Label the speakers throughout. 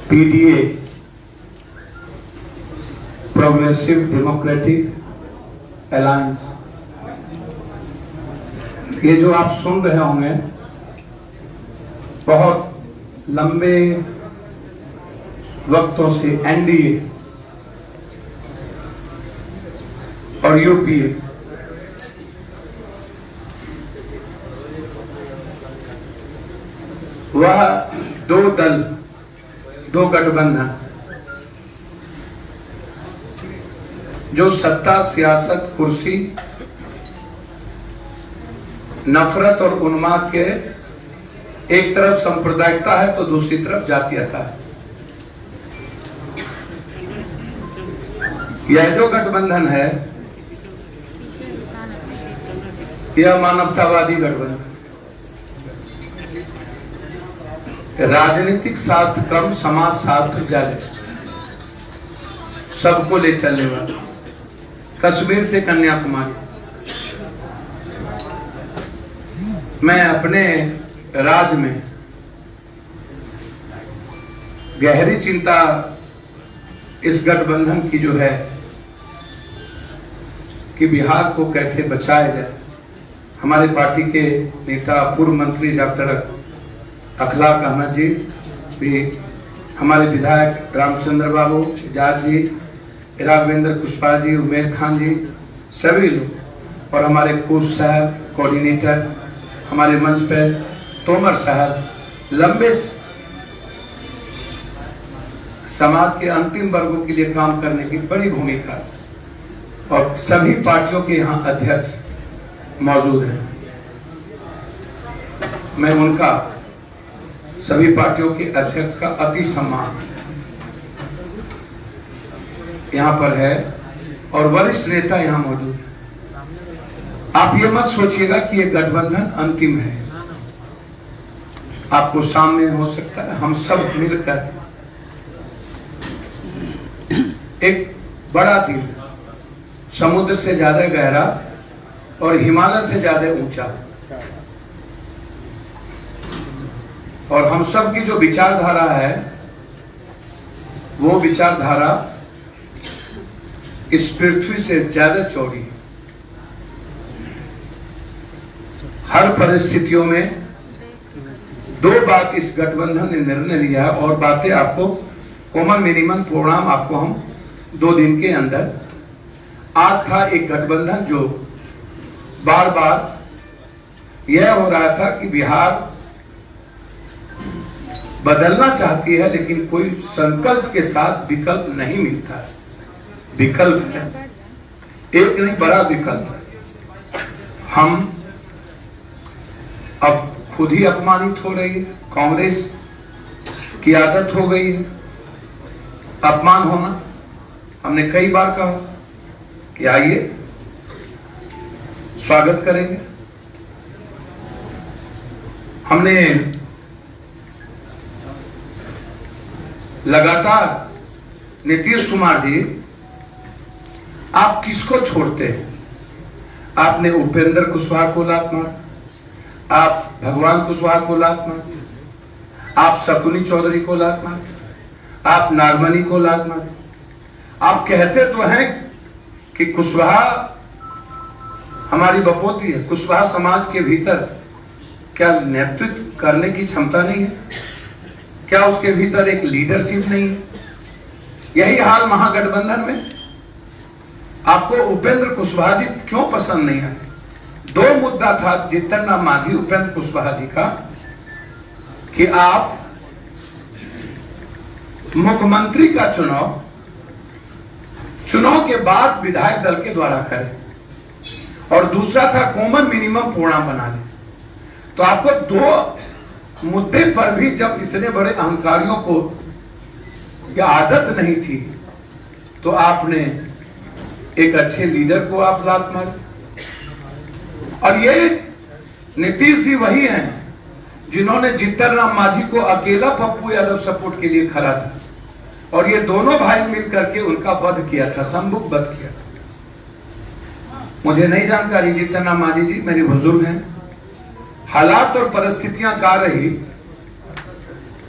Speaker 1: PDA progressive democratic alliance, ये जो आप सुन रहे होंगे बहुत लंबे वक्तों से एनडीए और यूपीए वह दो दल, दो गठबंधन जो सत्ता, सियासत, कुर्सी, नफरत और उन्माद के एक तरफ सांप्रदायिकता है तो दूसरी तरफ जातीयता है। यह जो गठबंधन है यह मानवतावादी गठबंधन, राजनीतिक शास्त्र क्रम, समाज शास्त्र जाले सबको ले चलने वाला, कश्मीर से कन्याकुमारी। मैं अपने राज्य में गहरी चिंता इस गठबंधन की जो है कि बिहार को कैसे बचाया जाए। हमारे पार्टी के नेता पूर्व मंत्री डॉक्टर अखलाक अहमद जी भी, हमारे विधायक रामचंद्र बाबू, जाज जी, राघवेंद्र कुशवाहा जी, उमेर खान जी, सभी लोग, और हमारे कोच साहब, कोऑर्डिनेटर, हमारे मंच पर तोमर साहब, लंबे समाज के अंतिम वर्गों के लिए काम करने की बड़ी भूमिका, और सभी पार्टियों के यहाँ अध्यक्ष मौजूद हैं। मैं उनका, सभी पार्टियों के अध्यक्ष का अति सम्मान यहाँ पर है, और वरिष्ठ नेता यहाँ मौजूद है। आप ये मत सोचिएगा कि ये गठबंधन अंतिम है, आपको सामने हो सकता है हम सब मिलकर एक बड़ा दिल, समुद्र से ज्यादा गहरा और हिमालय से ज्यादा ऊंचा, और हम सब की जो विचारधारा है वो विचारधारा इस पृथ्वी से ज्यादा चौड़ी है। हर परिस्थितियों में दो बात इस गठबंधन ने निर्णय लिया है, और बातें आपको कॉमन मिनिमम प्रोग्राम आपको हम 2 दिन के अंदर। आज था एक गठबंधन जो बार बार यह हो रहा था कि बिहार बदलना चाहती है, लेकिन कोई संकल्प के साथ विकल्प नहीं मिलता है। विकल्प है एक नहीं, बड़ा विकल्प है। हम अब खुद ही अपमानित हो रही है, कांग्रेस की आदत हो गई है अपमान होना। हमने कई बार कहा कि आइए स्वागत करेंगे। हमने लगातार, नीतीश कुमार जी आप किसको छोड़ते हैं? आपने उपेंद्र कुशवाहा को लात मार, आप भगवान कुशवाहा को लात मार, आप शकुनी चौधरी को लात मार, आप नागमणि को लात मार। आप कहते तो हैं कि कुशवाहा हमारी बपोती है, कुशवाहा समाज के भीतर क्या नेतृत्व करने की क्षमता नहीं है? क्या उसके भीतर एक लीडरशिप नहीं है? यही हाल महागठबंधन में। आपको उपेंद्र कुशवाहा जी क्यों पसंद नहीं आए? 2 मुद्दा था जीतन राम मांझी, उपेंद्र कुशवाहा जी का, कि आप मुख्यमंत्री का चुनाव के बाद विधायक दल के द्वारा करें, और दूसरा था कॉमन मिनिमम प्रोग्राम बना ले। तो आपको 2 मुद्दे पर भी जब इतने बड़े अहंकारियों को यह आदत नहीं थी, तो आपने एक अच्छे लीडर को आप लात मारे। और ये नीतीश जी वही हैं जिन्होंने जीतन राम मांझी को अकेला पप्पू यादव सपोर्ट के लिए खड़ा था, और ये दोनों भाई मिलकर के उनका वध किया था, संभुक वध किया था। मुझे नहीं जानकारी, जीतन राम मांझी जी मेरे बुजुर्ग हैं, हालात और परिस्थितियां क्या रही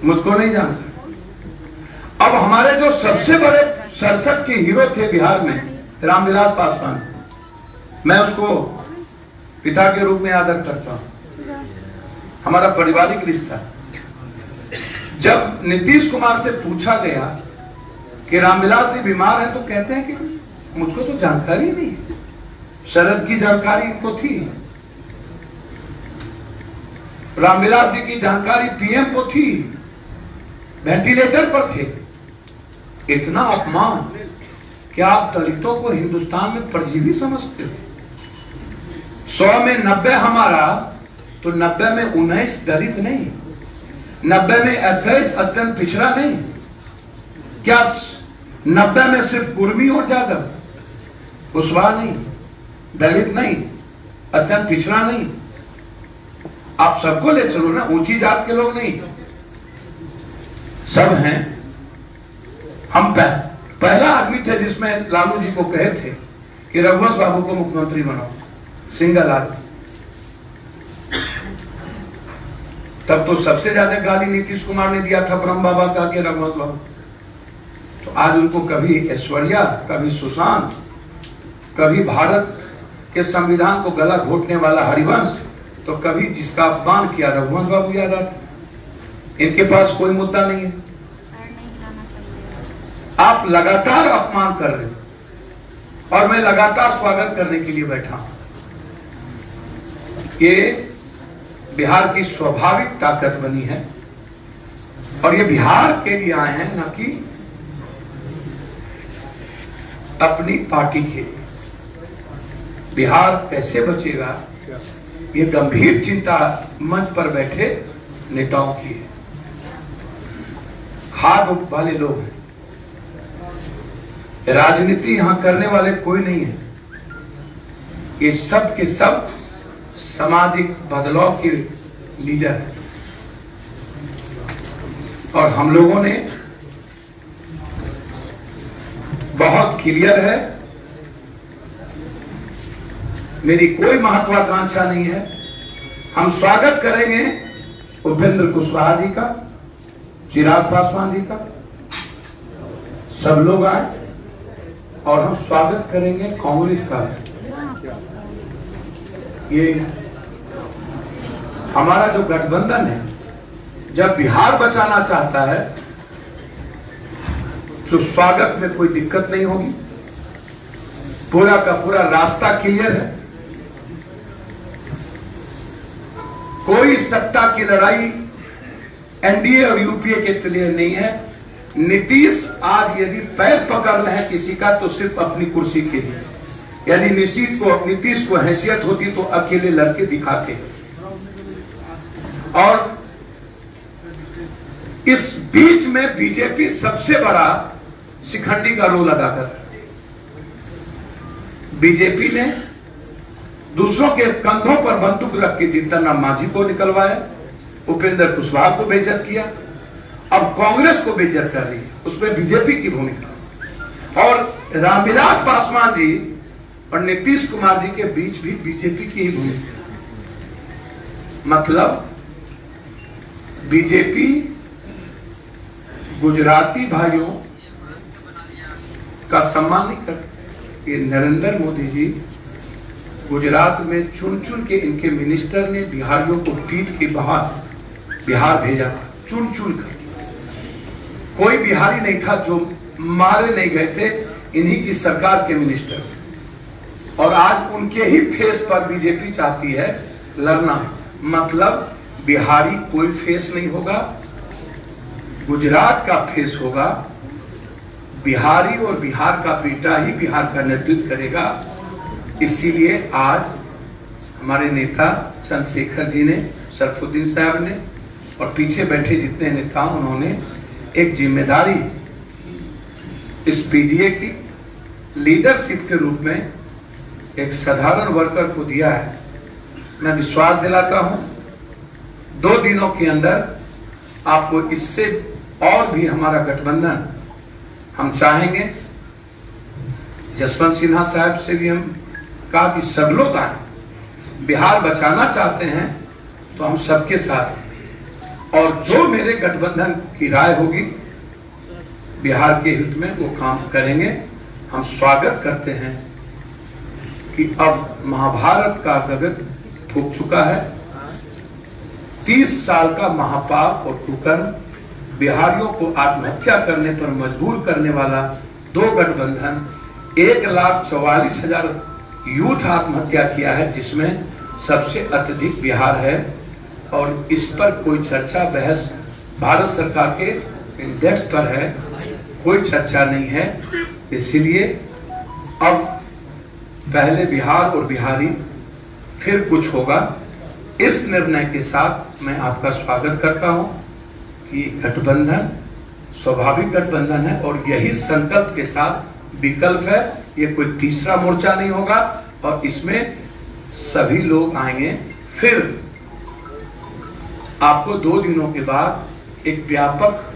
Speaker 1: मुझको नहीं जानता। अब हमारे जो सबसे बड़े 67 के हीरो थे बिहार में, रामविलास पासवान, मैं उसको पिता के रूप में आदर करता हूं, हमारा पारिवारिक रिश्ता। जब नीतीश कुमार से पूछा गया कि रामविलास जी बीमार है, तो कहते हैं कि मुझको तो जानकारी नहीं है। शरद की जानकारी इनको थी, रामविलास जी की जानकारी पीएम को थी, वेंटिलेटर पर थे। इतना अपमान, क्या आप दलितों को हिंदुस्तान में परजीवी समझते हो? 100 में 90 हमारा, तो 90 में 19 दलित नहीं, 90 में 21 अत्यंत पिछड़ा नहीं, क्या 90 में सिर्फ कुर्मी और जादव, कुशवाहा नहीं, दलित नहीं, अत्यंत पिछड़ा नहीं? आप सबको ले चलो ना, ऊंची जात के लोग नहीं, सब हैं। हम पहला आदमी थे जिसमें लालू जी को कहे थे कि रघुवंश बाबू को मुख्यमंत्री बनाओ, सिंगल आदमी। तब तो सबसे ज्यादा गाली नीतीश कुमार ने दिया था ब्रह्म बाबा का कि रघुवंश बाबू। तो आज उनको कभी ऐश्वर्या, कभी सुशांत, कभी भारत के संविधान को गला घोटने वाला हरिवंश, तो कभी जिसका अपमान किया रघुवंश बाबू याद आते। इनके पास कोई मुद्दा नहीं है। आप लगातार अपमान कर रहे हो और मैं लगातार स्वागत करने के लिए बैठा हूं। ये बिहार की स्वाभाविक ताकत बनी है और ये बिहार के लिए आए हैं, न कि अपनी पार्टी के। बिहार कैसे बचेगा, ये गंभीर चिंता मंच पर बैठे नेताओं की है। खाद वाले लोग हैं, राजनीति यहां करने वाले कोई नहीं है। ये सब के सब सामाजिक बदलाव के लीडर हैं और हम लोगों ने बहुत क्लियर है, मेरी कोई महत्वाकांक्षा नहीं है। हम स्वागत करेंगे उपेंद्र कुशवाहा जी का, चिराग पासवान जी का, सब लोग आए, और हम स्वागत करेंगे कांग्रेस का। ये हमारा जो गठबंधन है, जब बिहार बचाना चाहता है तो स्वागत में कोई दिक्कत नहीं होगी। पूरा का पूरा रास्ता क्लियर है। कोई सत्ता की लड़ाई एनडीए और यूपीए के लिए नहीं है। नीतीश आज यदि पैर पकड़ रहे हैं किसी का, तो सिर्फ अपनी कुर्सी के लिए। यदि नीतीश को हैसियत होती तो अकेले लड़के दिखाते। और इस बीच में बीजेपी सबसे बड़ा शिखंडी का रोल अदा कर रहा है। बीजेपी ने दूसरों के कंधों पर बंदूक रख के जीतन राम मांझी को निकलवाया, उपेंद्र कुशवाहा को बेइज्जत किया, अब कांग्रेस को बेइज्जत कर रही है। उसमें बीजेपी की भूमिका, और रामविलास पासवान जी और नीतीश कुमार जी के बीच भी बीजेपी की ही भूमिका। मतलब बीजेपी गुजराती भाइयों का सम्मान नहीं करती। ये नरेंद्र मोदी जी गुजरात में चुन चुन के इनके मिनिस्टर ने बिहारियों को पीट के बाहर बिहार भेजा था, चुन चुन कर। कोई बिहारी नहीं था जो मारे नहीं गए थे, इन्हीं की सरकार के मिनिस्टर। और आज उनके ही फेस पर बीजेपी चाहती है लड़ना। मतलब बिहारी कोई फेस नहीं होगा, गुजरात का फेस होगा। बिहारी और बिहार का बेटा ही बिहार का नेतृत्व करेगा। इसीलिए आज हमारे नेता चंद्रशेखर जी ने, सरफुद्दीन साहब ने और पीछे बैठे जितने नेता, उन्होंने एक जिम्मेदारी इस पीडीए की लीडरशिप के रूप में एक साधारण वर्कर को दिया है। मैं विश्वास दिलाता हूं 2 दिनों के अंदर आपको इससे और भी हमारा गठबंधन हम चाहेंगे। जसवंत सिन्हा साहब से भी हम कहा कि सब लोग आए, बिहार बचाना चाहते हैं तो हम सबके साथ, और जो मेरे गठबंधन की राय होगी बिहार के हित में वो काम करेंगे। हम स्वागत करते हैं कि अब महाभारत का गगन फूंक चुका है। 30 साल का महापाप और कुकर्म बिहारियों को आत्महत्या करने पर मजबूर करने वाला दो गठबंधन, 1,44,000 यूथ आत्महत्या किया है, जिसमें सबसे अत्यधिक बिहार है। और इस पर कोई चर्चा बहस भारत सरकार के इंडेक्स पर है, कोई चर्चा नहीं है। इसलिए अब पहले बिहार और बिहारी, फिर कुछ होगा। इस निर्णय के साथ मैं आपका स्वागत करता हूं कि गठबंधन स्वाभाविक गठबंधन है और यही संकल्प के साथ विकल्प है। ये कोई तीसरा मोर्चा नहीं होगा और इसमें सभी लोग आएंगे। फिर आपको 2 दिनों के बाद एक व्यापक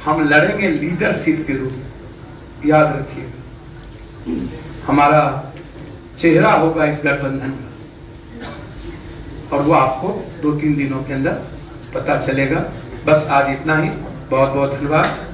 Speaker 1: हम लड़ेंगे लीडरशिप के रूप में। याद रखिए, हमारा चेहरा होगा इस गठबंधन का और वो आपको 2-3 दिनों के अंदर पता चलेगा। बस आज इतना ही। बहुत बहुत धन्यवाद।